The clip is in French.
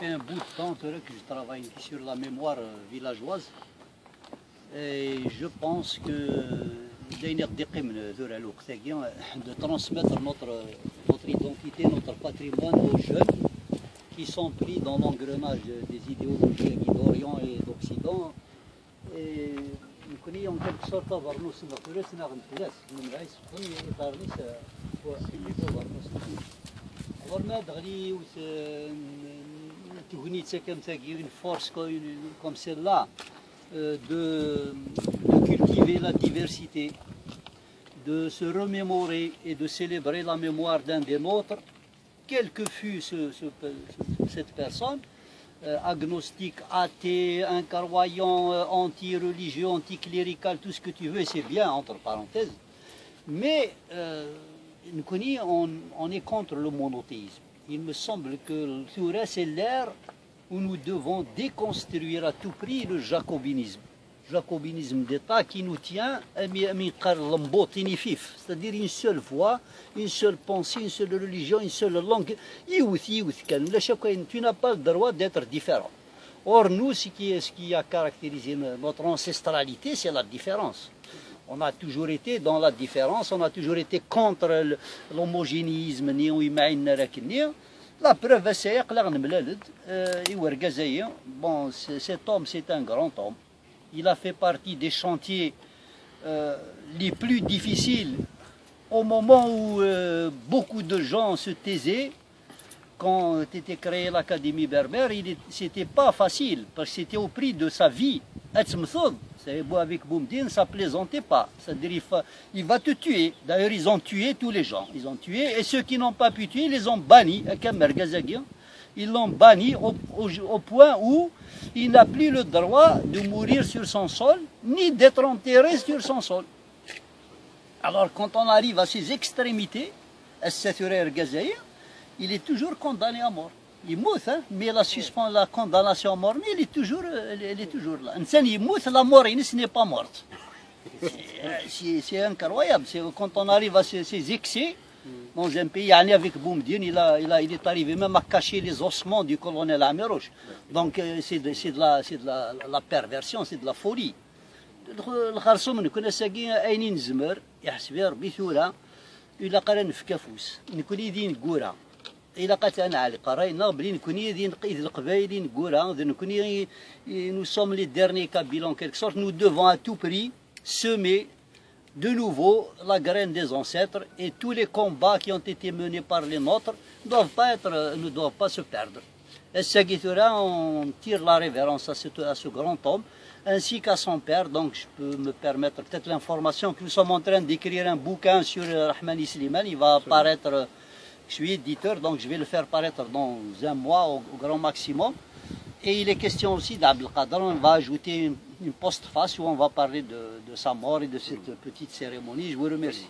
fait un bout de temps que je travaille sur la mémoire villageoise. Et je pense que de transmettre notre identité, notre patrimoine aux jeunes qui sont pris dans l'engrenage des idéologies d'Orient et d'Occident. Et nous connaissons en quelque sorte avoir nos une force comme celle-là de cultiver la diversité, de se remémorer et de célébrer la mémoire d'un des nôtres, quelle que fût cette personne, agnostique, athée, incroyant, anti-religieux, anti-clérical, tout ce que tu veux, c'est bien, entre parenthèses. Mais on est contre le monothéisme. Il me semble que c'est l'ère où nous devons déconstruire à tout prix le jacobinisme. Jacobinisme d'État qui nous tient c'est-à-dire une seule voix, une seule pensée, une seule religion, une seule langue. Tu n'as pas le droit d'être différent. Or, nous, ce qui a caractérisé notre ancestralité, c'est la différence. On a toujours été dans la différence, on a toujours été contre l'homogénéisme. La preuve, c'est bon, cet homme, c'est un grand homme. Il a fait partie des chantiers les plus difficiles au moment où beaucoup de gens se taisaient. Quand était créée l'Académie berbère, c'était pas facile, parce que c'était au prix de sa vie. Avec Boumdine, ça plaisantait pas. C'est-à-dire, il va te tuer. D'ailleurs, ils ont tué tous les gens. Ils ont tué, et ceux qui n'ont pas pu tuer, ils les ont bannis. Ils l'ont banni au point où il n'a plus le droit de mourir sur son sol, ni d'être enterré sur son sol. Alors, quand on arrive à ces extrémités, il est toujours condamné à mort. Il meurt, hein, mais la condamnation à mort, mais elle est toujours là. La mort, ce n'est pas morte. C'est incroyable. Quand on arrive à ces excès, dans un pays, avec Boumdine, il est arrivé même à cacher les ossements du colonel Amirouche. Donc c'est de la perversion, c'est de la folie. الخرصوم نكون ساقين أين نزمر يحسبير بثورة إلا قرن في كفوس نكون يدين قورة إلا قتلنا على قراينا بلي نكون يدين قيد القبائل قورة نكون nous sommes les derniers Kabyles en quelque sorte. Nous devons à tout prix semer de nouveau la graine des ancêtres, et tous les combats qui ont été menés par les nôtres ne doivent pas se perdre. Et on tire la révérence à ce grand homme, ainsi qu'à son père. Donc je peux me permettre peut-être l'information que nous sommes en train d'écrire un bouquin sur Rahmani Slimane. Il va apparaître, je suis éditeur, donc je vais le faire paraître dans un mois au grand maximum. Et il est question aussi d'Abdelkader. On va ajouter une postface où on va parler de sa mort et de cette petite cérémonie. Je vous remercie.